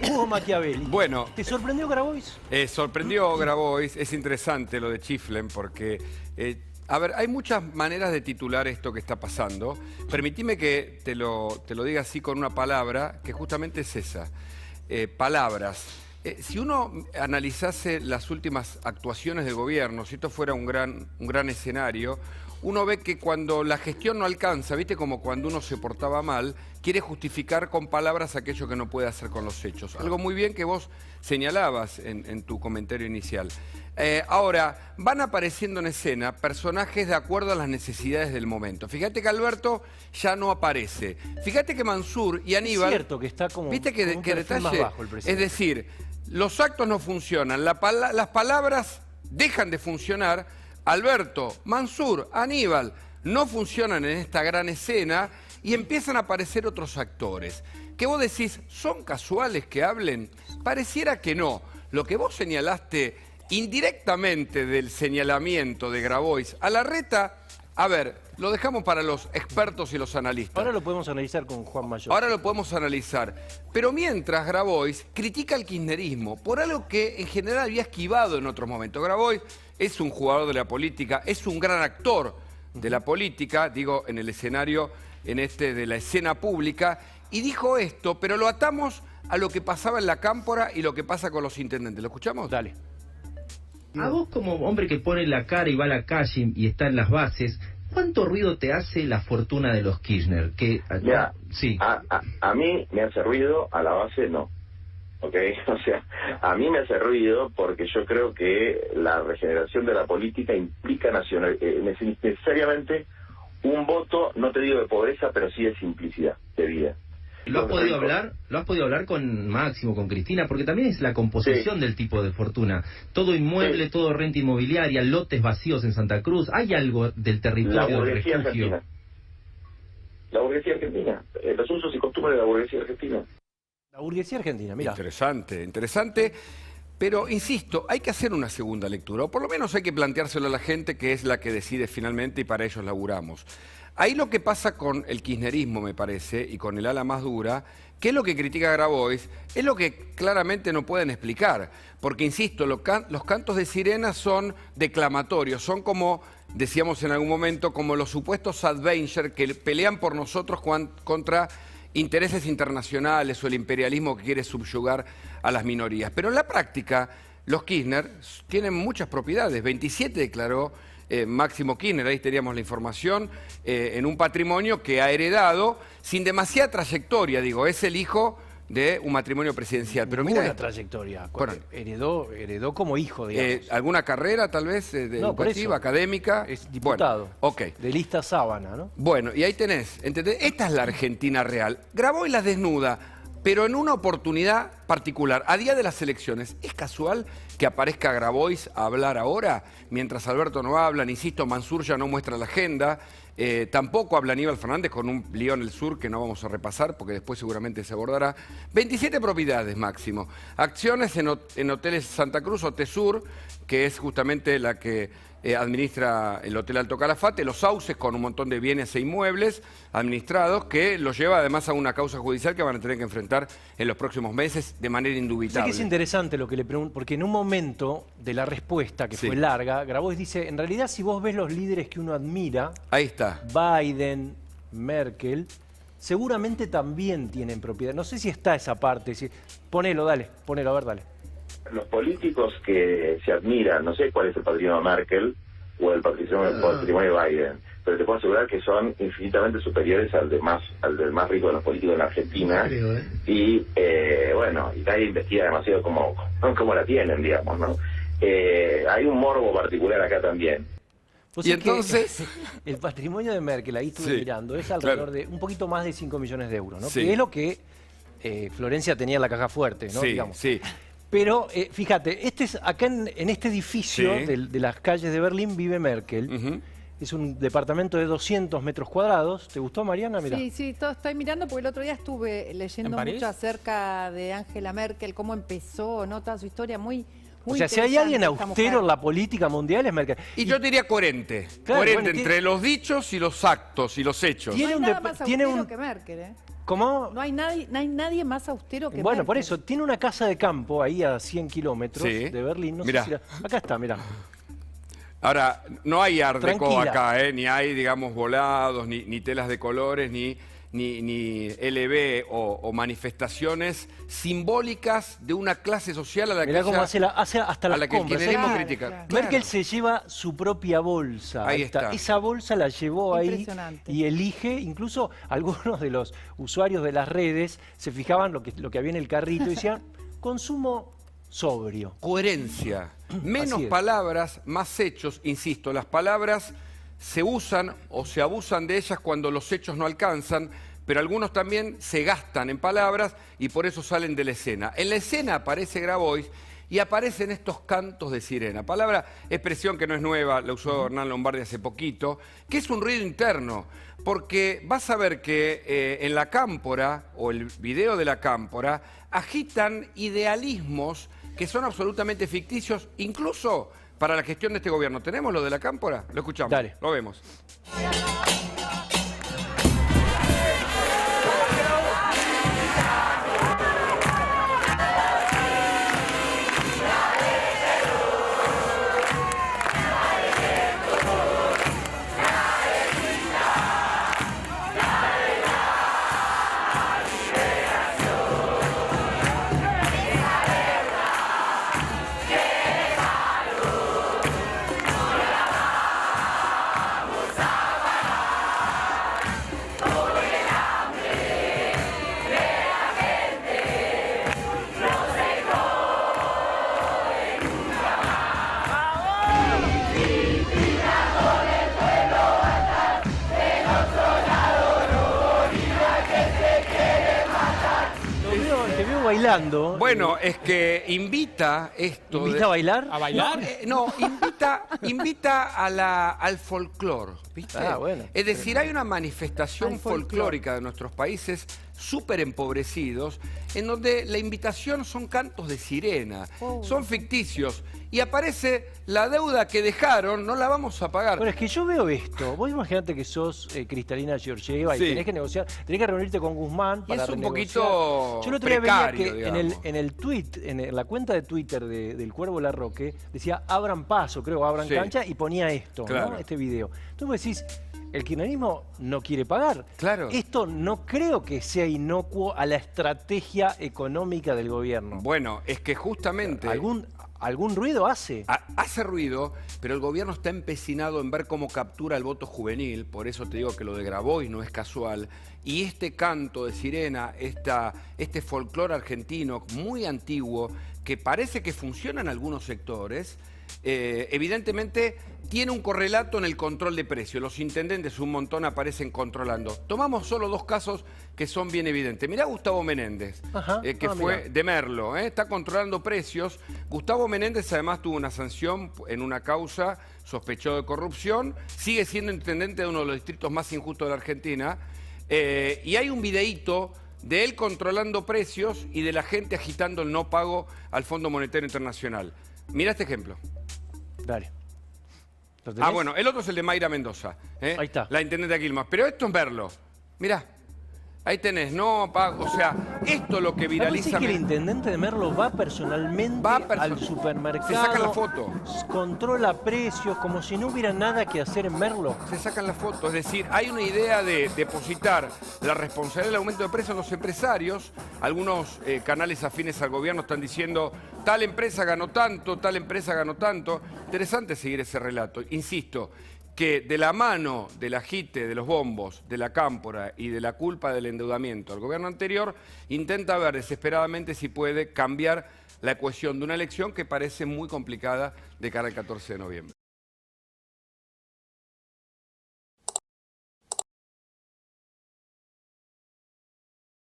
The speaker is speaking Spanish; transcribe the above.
Hugo Machiavelli. Bueno. ¿Te sorprendió Grabois? Sorprendió Grabois. Es interesante lo de Chiflen porque, a ver, hay muchas maneras de titular esto que está pasando. Permitime que te lo diga así con una palabra, que justamente es esa. Palabras. Si uno analizase las últimas actuaciones del gobierno, si esto fuera un gran escenario, uno ve que cuando la gestión no alcanza, ¿viste? Como cuando uno se portaba mal, quiere justificar con palabras aquello que no puede hacer con los hechos. Algo muy bien que vos señalabas en tu comentario inicial. Ahora, van apareciendo en escena personajes de acuerdo a las necesidades del momento. Fíjate que Alberto ya no aparece. Fíjate que Mansur y Aníbal... Es cierto que está como, ¿viste que, como un perfil más bajo el presidente? Es decir, los actos no funcionan, las palabras dejan de funcionar. Alberto, Mansur, Aníbal no funcionan en esta gran escena y empiezan a aparecer otros actores. Que vos decís, ¿son casuales que hablen? Pareciera que no. Lo que vos señalaste indirectamente del señalamiento de Grabois a Larreta, a ver, lo dejamos para los expertos y los analistas. Ahora lo podemos analizar con Juan Mayor. Ahora lo podemos analizar. Pero mientras Grabois critica el kirchnerismo por algo que en general había esquivado en otros momentos. Grabois es un jugador de la política, es un gran actor de la política, digo, en el escenario, de la escena pública, y dijo esto, pero lo atamos a lo que pasaba en la Cámpora y lo que pasa con los intendentes. ¿Lo escuchamos? Dale. A vos como hombre que pone la cara y va a la calle y está en las bases, ¿cuánto ruido te hace la fortuna de los Kirchner? Mira, sí. a mí me hace ruido, a la base no. ¿Ok? O sea, a mí me hace ruido porque yo creo que la regeneración de la política implica necesariamente un voto, no te digo de pobreza, pero sí de simplicidad de vida. ¿Lo has podido hablar? ¿Lo has podido hablar con Máximo, con Cristina? Porque también es la composición del tipo de fortuna. Todo inmueble, todo renta inmobiliaria, lotes vacíos en Santa Cruz. ¿Hay algo del territorio del refugio? Argentina. La burguesía argentina. Los usos y costumbres de la burguesía argentina. La burguesía argentina, mira. Interesante, interesante. Pero, insisto, hay que hacer una segunda lectura, o por lo menos hay que planteárselo a la gente que es la que decide finalmente y para ellos laburamos. Ahí lo que pasa con el kirchnerismo, me parece, y con el ala más dura, que es lo que critica Grabois, es lo que claramente no pueden explicar. Porque, insisto, los cantos de sirena son declamatorios, son como, decíamos en algún momento, como los supuestos adventures que pelean por nosotros contra intereses internacionales o el imperialismo que quiere subyugar a las minorías. Pero en la práctica, los Kirchner tienen muchas propiedades. 27 declaró Máximo Kirchner, ahí teníamos la información, en un patrimonio que ha heredado sin demasiada trayectoria, digo, es el hijo de un matrimonio presidencial. Pero mira la trayectoria. Bueno, heredó como hijo, digamos. ¿Alguna carrera tal vez educativa, académica? Es diputado. Bueno, ok. De lista sábana, ¿no? Bueno, y ahí tenés, ¿entendés? Esta es la Argentina real. Grabois las desnuda, pero en una oportunidad particular. A día de las elecciones, ¿es casual que aparezca Grabois a hablar ahora? Mientras Alberto no habla, insisto, Mansur ya no muestra la agenda. Tampoco habla Aníbal Fernández con un lío en el sur que no vamos a repasar porque después seguramente se abordará. 27 propiedades máximo. Acciones en hoteles Santa Cruz o Tesur, que es justamente la que administra el Hotel Alto Calafate, los Sauces con un montón de bienes e inmuebles administrados que los lleva además a una causa judicial que van a tener que enfrentar en los próximos meses de manera indubitable. Sé que es interesante lo que le pregunto, porque en un momento de la respuesta, que fue larga, Grabois dice, en realidad si vos ves los líderes que uno admira, ahí está, Biden, Merkel, seguramente también tienen propiedad. No sé si está esa parte, ponelo, dale, ponelo, a ver, dale. Los políticos que se admiran, no sé cuál es el patrimonio de Merkel o el patrimonio de Biden, pero te puedo asegurar que son infinitamente superiores al del más rico de los políticos en Argentina. Creo, y bueno, y nadie investiga demasiado cómo la tienen, digamos, ¿no? Hay un morbo particular acá también. Y entonces, el patrimonio de Merkel, ahí estuve mirando, es alrededor de un poquito más de 5 millones de euros, ¿no? Que es lo que Florencia tenía en la caja fuerte, ¿no? Digamos. Pero fíjate, acá en este edificio de las calles de Berlín vive Merkel. Es un departamento de 200 metros cuadrados. ¿Te gustó, Mariana? Mirá. Sí, todo estoy mirando porque el otro día estuve leyendo mucho acerca de Angela Merkel, cómo empezó, ¿no? Toda su historia muy o sea, si hay alguien austero en la política mundial es Merkel. Y yo diría coherente. Claro, coherente entre los dichos y los actos y los hechos. No hay nada más austero que Merkel, ¿eh? ¿Cómo? No hay nadie más austero que Bueno, Merkel. por eso, tiene una casa de campo ahí a 100 kilómetros de Berlín. No sé si acá está, mirá. Ahora, no hay art deco Tranquila. acá, ni hay, digamos, volados, ni telas de colores, ni LB o manifestaciones simbólicas de una clase social a la Mirá que cómo hace hasta las el compras. kirchnerismo Claro, critica. claro. Merkel se lleva su propia bolsa. Ahí está. Esa bolsa la llevó ahí Impresionante. y elige, incluso algunos de los usuarios de las redes se fijaban lo que había en el carrito y decían, consumo sobrio. Coherencia. Menos Así es. palabras, más hechos. Insisto, las palabras se usan o se abusan de ellas cuando los hechos no alcanzan, pero algunos también se gastan en palabras y por eso salen de la escena. En la escena aparece Grabois y aparecen estos cantos de sirena. Expresión que no es nueva, la usó Hernán Lombardi hace poquito, que es un ruido interno, porque vas a ver que en la cámpora, o el video de la cámpora, agitan idealismos que son absolutamente ficticios, incluso para la gestión de este gobierno. ¿Tenemos lo de la cámpora? Lo escuchamos, Dale. Lo vemos. Te veo bailando. Bueno, es que invita esto... ¿Invita a bailar? ¿A bailar? No, invita al folclore, ¿viste? Ah, bueno. Es decir, hay una manifestación Al folclore. folclórica de nuestros países súper empobrecidos, en donde la invitación son cantos de sirena, son ficticios, y aparece la deuda que dejaron, no la vamos a pagar. Bueno, es que yo veo esto. Vos imaginate que sos Cristalina Georgieva y Sí. tenés que negociar, tenés que reunirte con Guzmán Y para es un renegociar. poquito Yo el otro día veía precario, que digamos. en el tweet, en la cuenta de Twitter del Cuervo Larroque, decía abran paso, creo, abran Sí. cancha, y ponía esto, Claro. ¿no? Este video. Entonces vos decís, el kirchnerismo no quiere pagar. Claro. Esto no creo que sea inocuo a la estrategia económica del gobierno. Bueno, es que justamente... ¿Algún ruido hace? Hace ruido, pero el gobierno está empecinado en ver cómo captura el voto juvenil, por eso te digo que lo de Grabois no es casual, y este canto de sirena, este folclore argentino muy antiguo, que parece que funciona en algunos sectores, evidentemente tiene un correlato en el control de precios. Los intendentes un montón aparecen controlando. Tomamos solo dos casos que son bien evidentes. Mirá Gustavo Menéndez, Ajá. que fue Mirá. de Merlo, está controlando precios. Gustavo Menéndez además tuvo una sanción en una causa, sospechado de corrupción, sigue siendo intendente de uno de los distritos más injustos de la Argentina, y hay un videíto de él controlando precios y de la gente agitando el no pago al Fondo Monetario Internacional. Mirá este ejemplo. Dale. ¿Lo tenés? Bueno, el otro es el de Mayra Mendoza, Ahí está. la intendente de Quilmes. Pero esto es verlo. Mirá, ahí tenés, no pago. O sea, esto es lo que ¿Vos viraliza. decís que el intendente de Merlo va personalmente al supermercado? Se sacan la foto. Controla precios, como si no hubiera nada que hacer en Merlo. Se sacan la foto, es decir, hay una idea de depositar la responsabilidad del aumento de precios en los empresarios. Algunos canales afines al gobierno están diciendo tal empresa ganó tanto, tal empresa ganó tanto. Interesante seguir ese relato. Insisto, que de la mano del agite, de los bombos, de la cámpora y de la culpa del endeudamiento al gobierno anterior, intenta ver desesperadamente si puede cambiar la ecuación de una elección que parece muy complicada de cara al 14 de noviembre.